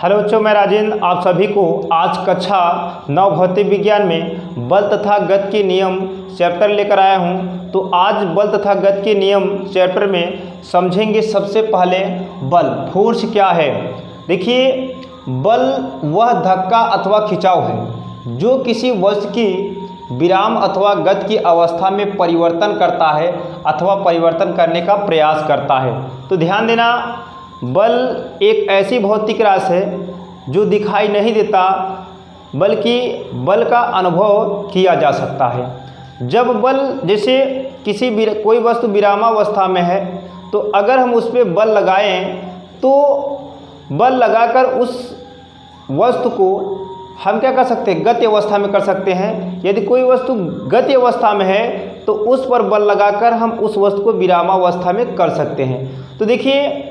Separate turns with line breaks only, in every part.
Hello बच्चों, मैं राजेंद्र आप सभी को आज कक्षा 9 भौतिक विज्ञान में बल तथा गति के नियम चैप्टर लेकर आया हूं। तो आज बल तथा गति के नियम चैप्टर में समझेंगे सबसे पहले बल, फोर्स क्या है। देखिए, बल वह धक्का अथवा खिंचाव है जो किसी वस्तु की विराम अथवा गति की अवस्था में परिवर्तन करता है अथवा परिवर्तन करने का प्रयास करता है। तो ध्यान देना, बल एक ऐसी भौतिक राशि है जो दिखाई नहीं देता, बल्कि बल का अनुभव किया जा सकता है। जब बल, जैसे कोई वस्तु विरामावस्था में है, तो अगर हम उस पर बल लगाएं तो बल लगाकर उस वस्तु को हम क्या कर सकते हैं, गति अवस्था में कर सकते हैं। यदि कोई वस्तु गति अवस्था में है तो उस पर बल लगाकर हम उस वस्तु को विरामावस्था में कर सकते हैं। तो देखिए,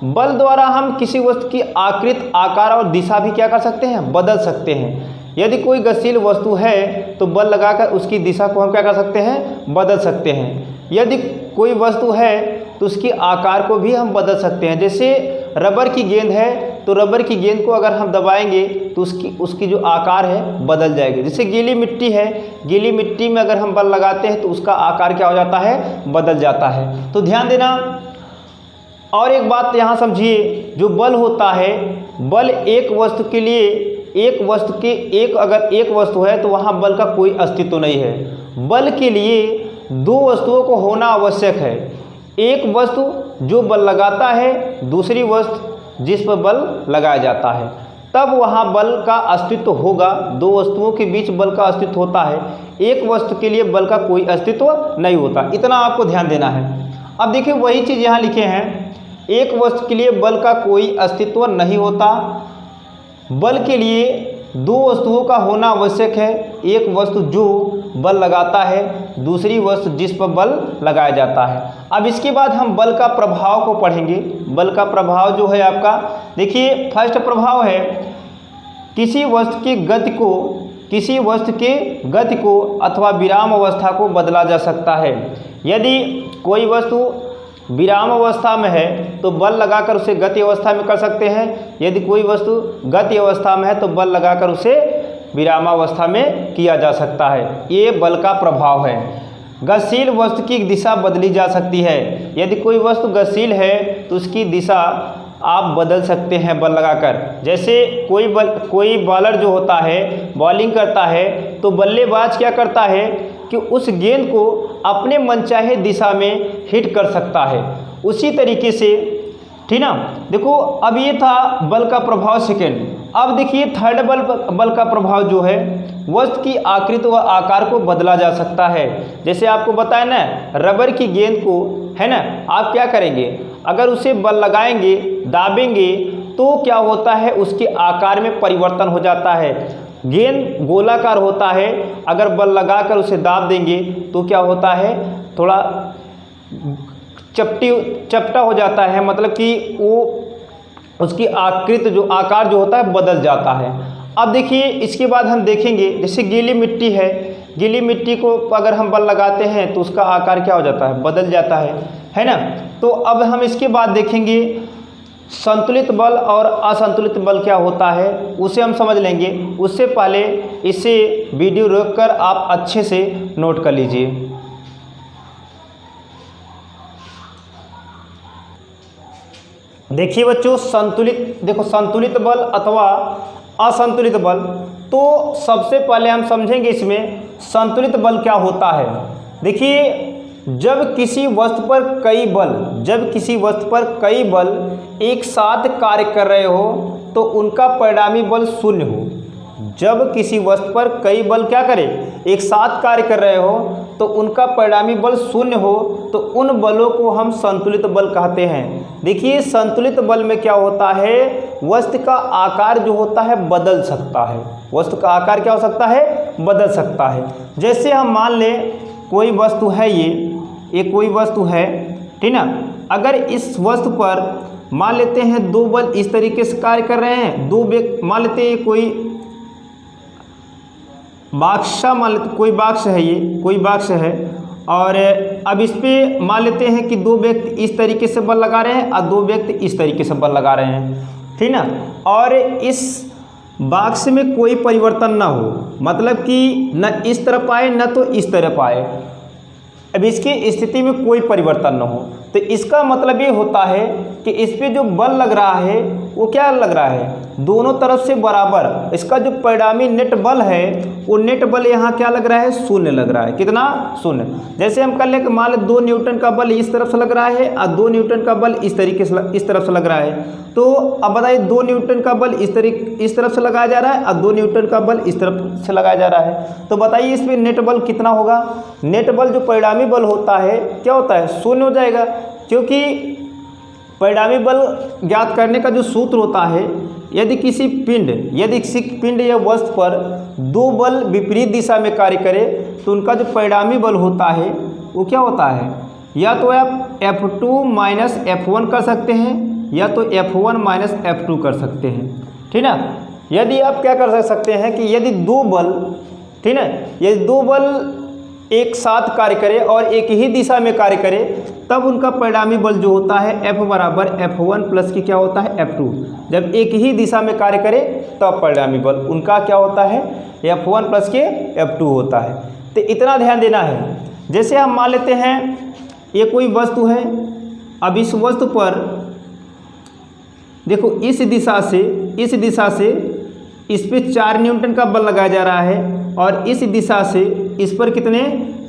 बल द्वारा हम किसी वस्तु की आकृति, आकार और दिशा भी क्या कर सकते हैं, बदल सकते हैं। यदि कोई गतिशील वस्तु है तो बल लगाकर उसकी दिशा को हम क्या कर सकते हैं, बदल सकते हैं। यदि कोई वस्तु है तो उसकी आकार को भी हम बदल सकते हैं। जैसे रबर की गेंद है तो रबर की गेंद को अगर हम दबाएंगे तो उसकी जो आकार है बदल जाएगी। जैसे गीली मिट्टी है, गीली मिट्टी में अगर हम बल लगाते हैं तो उसका आकार क्या हो जाता है, बदल जाता है। तो ध्यान देना, और एक बात यहाँ समझिए, जो बल होता है, बल एक वस्तु के लिए, अगर एक वस्तु है तो वहाँ बल का कोई अस्तित्व नहीं है। बल के लिए दो वस्तुओं को होना आवश्यक है। एक वस्तु जो बल लगाता है, दूसरी वस्तु जिस पर बल लगाया जाता है, तब वहाँ बल का अस्तित्व होगा। दो वस्तुओं के बीच बल का अस्तित्व होता है, एक वस्तु के लिए बल का कोई अस्तित्व नहीं होता। इतना आपको ध्यान देना है। अब देखिए, वही चीज़ यहाँ लिखे हैं, एक वस्तु के लिए बल का कोई अस्तित्व नहीं होता। बल के लिए दो वस्तुओं का होना आवश्यक है। एक वस्तु जो बल लगाता है, दूसरी वस्तु जिस पर बल लगाया जाता है। अब इसके बाद हम बल का प्रभाव को पढ़ेंगे। बल का प्रभाव जो है आपका, देखिए, फर्स्ट प्रभाव है किसी वस्तु की गति को अथवा विराम अवस्था को बदला जा सकता है। यदि कोई वस्तु विराम अवस्था में है तो बल लगाकर उसे गति अवस्था में कर सकते हैं। यदि कोई वस्तु गति अवस्था में है तो बल लगाकर उसे विरामावस्था में किया जा सकता है। ये बल का प्रभाव है। गतिशील वस्तु की दिशा बदली जा सकती है। यदि कोई वस्तु गतिशील है तो उसकी दिशा आप बदल सकते हैं बल लगाकर। जैसे कोई बॉलर जो होता है, बॉलिंग करता है, तो बल्लेबाज क्या करता है कि उस गेंद को अपने मनचाहे दिशा में हिट कर सकता है। उसी तरीके से, ठीक ना। देखो, अब ये था बल का प्रभाव सेकेंड। अब देखिए थर्ड बल का प्रभाव जो है, वस्तु की आकृति व आकार को बदला जा सकता है। जैसे आपको बताया ना, रबर की गेंद को, है ना, आप क्या करेंगे, अगर उसे बल लगाएंगे, दाबेंगे, तो क्या होता है, उसके आकार में परिवर्तन हो जाता है। गेंद गोलाकार होता है, अगर बल लगाकर उसे दाब देंगे तो क्या होता है, थोड़ा चपटा हो जाता है, मतलब कि वो उसकी आकृति, जो आकार जो होता है, बदल जाता है। अब देखिए, इसके बाद हम देखेंगे, जैसे गीली मिट्टी है, गीली मिट्टी को अगर हम बल लगाते हैं तो उसका आकार क्या हो जाता है, बदल जाता है ना। तो अब हम इसके बाद देखेंगे संतुलित बल और असंतुलित बल क्या होता है, उसे हम समझ लेंगे। उससे पहले इसे वीडियो रोककर आप अच्छे से नोट कर लीजिए। देखिए बच्चों, संतुलित बल अथवा असंतुलित बल। तो सबसे पहले हम समझेंगे इसमें संतुलित बल क्या होता है। देखिए, जब किसी वस्तु पर कई बल एक साथ कार्य कर रहे हो तो उनका परिणामी बल शून्य हो। जब किसी वस्तु पर कई बल क्या करें, एक साथ कार्य कर रहे हो तो उनका परिणामी बल शून्य हो, तो उन बलों को हम संतुलित बल कहते हैं। देखिए, संतुलित बल में क्या होता है, वस्तु का आकार जो होता है बदल सकता है। वस्तु का आकार क्या हो सकता है, बदल सकता है। जैसे हम मान लें कोई वस्तु है, ये कोई वस्तु है, ठीक ना। अगर इस वस्तु पर मान लेते हैं दो बल इस तरीके से कार्य कर रहे हैं, दो व्यक्ति, मान लेते हैं कोई बक्सा, मान लेते कोई बक्स है, ये कोई बक्स है, और अब इस पर मान लेते हैं कि दो व्यक्ति इस तरीके से बल लगा रहे हैं और दो व्यक्ति इस तरीके से बल लगा रहे हैं। ठीक ना, और इस बॉक्स में कोई परिवर्तन ना हो, मतलब कि न इस तरफ आए न तो इस तरफ आए, अब इसकी स्थिति में कोई परिवर्तन न हो, तो इसका मतलब ये होता है कि इस पे जो बल लग रहा है वो क्या लग रहा है, दोनों तरफ से बराबर। इसका जो परिणामी नेट बल है वो नेट बल यहाँ क्या लग रहा है, शून्य लग रहा है। कितना, शून्य। जैसे हम कर ले कि मान लो 2 न्यूटन का बल इस तरफ से लग रहा है और 2 न्यूटन का बल इस तरीके से इस तरफ से लग रहा है, तो अब बताइए 2 न्यूटन का बल इस तरफ से लगाया जा रहा है और 2 न्यूटन का बल इस तरफ से लगाया जा रहा है, तो बताइए इसमें नेट बल कितना होगा। नेट बल जो परिणामी बल होता है क्या होता है, शून्य हो जाएगा, क्योंकि परिणामी बल ज्ञात करने का जो सूत्र होता है, यदि किसी पिंड या वस्तु पर 2 बल विपरीत दिशा में कार्य करे तो उनका जो परिणामी बल होता है वो क्या होता है, या तो आप F2 माइनस F1 कर सकते हैं या तो F1 माइनस F2 कर सकते हैं, ठीक ना। यदि आप क्या कर सकते हैं कि यदि 2 बल, ठीक ना, यदि 2 बल एक साथ कार्य करे और एक ही दिशा में कार्य करे तब उनका परिणामी बल जो होता है F बराबर F1 प्लस की क्या होता है, F2। जब एक ही दिशा में कार्य करे तब परिणामी बल उनका क्या होता है, F1 प्लस के F2 होता है। तो इतना ध्यान देना है। जैसे हम मान लेते हैं ये कोई वस्तु है, अब इस वस्तु पर देखो इस दिशा से इस पे 4 न्यूटन का बल लगाया जा रहा है और इस दिशा से इस पर कितने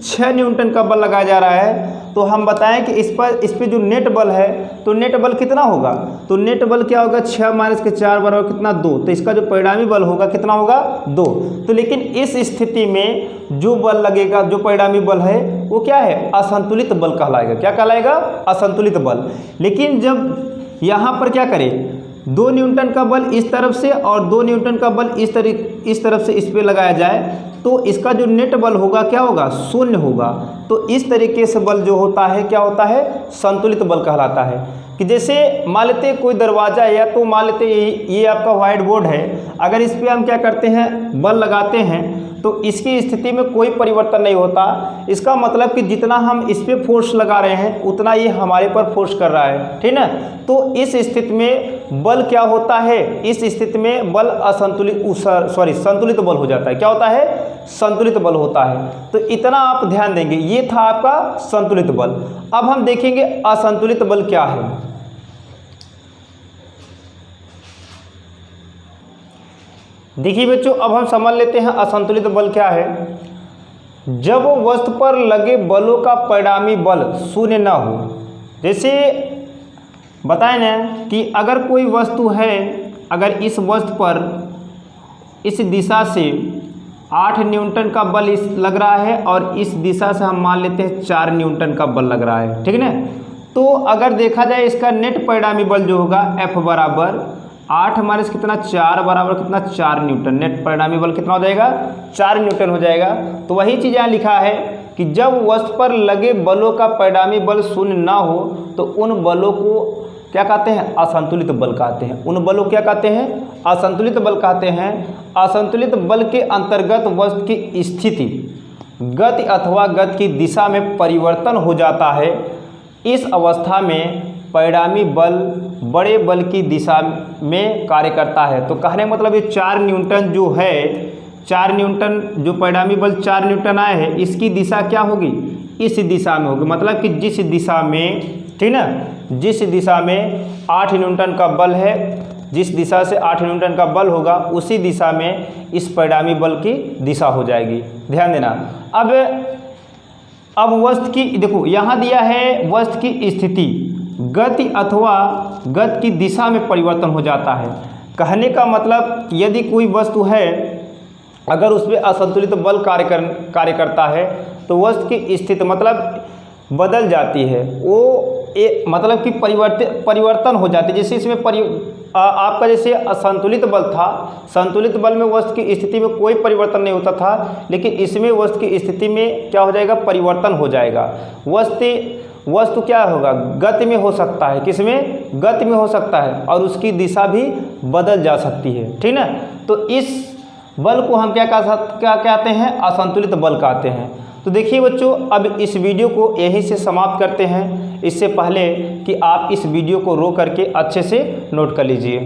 6 न्यूटन का बल लगाया जा रहा है। तो हम बताएं कि इस पे जो नेट बल है तो नेट बल कितना होगा, तो नेट बल क्या होगा, 6 माइनस के 4 बराबर कितना 2, तो इसका जो परिणामी बल होगा कितना होगा 2। तो लेकिन इस स्थिति में जो बल लगेगा, जो परिणामी बल है वो क्या है, असंतुलित बल कहलाएगा। क्या कहलाएगा, असंतुलित बल। लेकिन जब यहाँ पर क्या करें, 2 न्यूटन का बल इस तरफ से और 2 न्यूटन का बल इस तरफ से इस पे लगाया जाए तो इसका जो नेट बल होगा क्या होगा, शून्य होगा। तो इस तरीके से बल जो होता है क्या होता है, संतुलित बल कहलाता है। कि जैसे मान लेते कोई दरवाज़ा है या तो मान लेते ये आपका व्हाइट बोर्ड है, अगर इस पर हम क्या करते हैं, बल लगाते हैं तो इसकी स्थिति में कोई परिवर्तन नहीं होता। इसका मतलब कि जितना हम इस पर फोर्स लगा रहे हैं उतना ये हमारे पर फोर्स कर रहा है, ठीक ना। तो इस स्थिति में बल क्या होता है, इस स्थिति में बल संतुलित बल हो जाता है। क्या होता है, संतुलित बल होता है। तो इतना आप ध्यान देंगे, ये था आपका संतुलित बल। अब हम देखेंगे असंतुलित बल क्या है। देखिए बच्चों, अब हम समझ लेते हैं असंतुलित बल क्या है। जब वस्तु पर लगे बलों का परिणामी बल शून्य न हो। जैसे बताएं ना कि अगर कोई वस्तु है, अगर इस वस्तु पर इस दिशा से 8 न्यूटन का बल लग रहा है और इस दिशा से हम मान लेते हैं 4 न्यूटन का बल लग रहा है, ठीक है ना। तो अगर देखा जाए इसका नेट परिणामी बल जो होगा F बराबर 8 माइनस कितना 4 बराबर कितना 4 न्यूटन। नेट परिणामी बल कितना हो जाएगा, 4 न्यूटन हो जाएगा। तो वही चीज़ यहाँ लिखा है कि जब वस्तु पर लगे बलों का परिणामी बल शून्य ना हो तो उन बलों को क्या कहते हैं, असंतुलित बल कहते हैं। उन बलों को क्या कहते हैं, असंतुलित बल कहते हैं। असंतुलित बल के अंतर्गत वस्तु की स्थिति, गति अथवा गति की दिशा में परिवर्तन हो जाता है। इस अवस्था में परिणामी बल बड़े बल की दिशा में कार्य करता है। तो कहने मतलब ये 4 न्यूटन जो है, 4 न्यूटन जो परिणामी बल 4 न्यूटन आए हैं, इसकी दिशा क्या होगी, इस दिशा में होगी। मतलब कि जिस दिशा में, ठीक ना, जिस दिशा में 8 न्यूटन का बल है, जिस दिशा से 8 न्यूटन का बल होगा उसी दिशा में इस परिणामी बल की दिशा हो जाएगी। ध्यान देना। अब वस्तु की, देखो यहाँ दिया है वस्तु की स्थिति, गति अथवा गति की दिशा में परिवर्तन हो जाता है। कहने का मतलब यदि कोई वस्तु है, अगर उसमें असंतुलित बल कार्य करता है तो वस्तु की स्थिति मतलब बदल जाती है, वो मतलब कि परिवर्तन हो जाती है। जैसे इसमें आपका जैसे असंतुलित बल था, संतुलित बल में वस्तु की स्थिति में कोई परिवर्तन नहीं होता था, लेकिन इसमें वस्तु की स्थिति में क्या हो जाएगा, परिवर्तन हो जाएगा। वस्तु क्या होगा, गति में हो सकता है, किसमें, गति में हो सकता है और उसकी दिशा भी बदल जा सकती है, ठीक ना। तो इस बल को हम क्या कहते हैं, असंतुलित बल कहते हैं। तो देखिए बच्चों, अब इस वीडियो को यहीं से समाप्त करते हैं। इससे पहले कि आप इस वीडियो को रोक करके अच्छे से नोट कर लीजिए।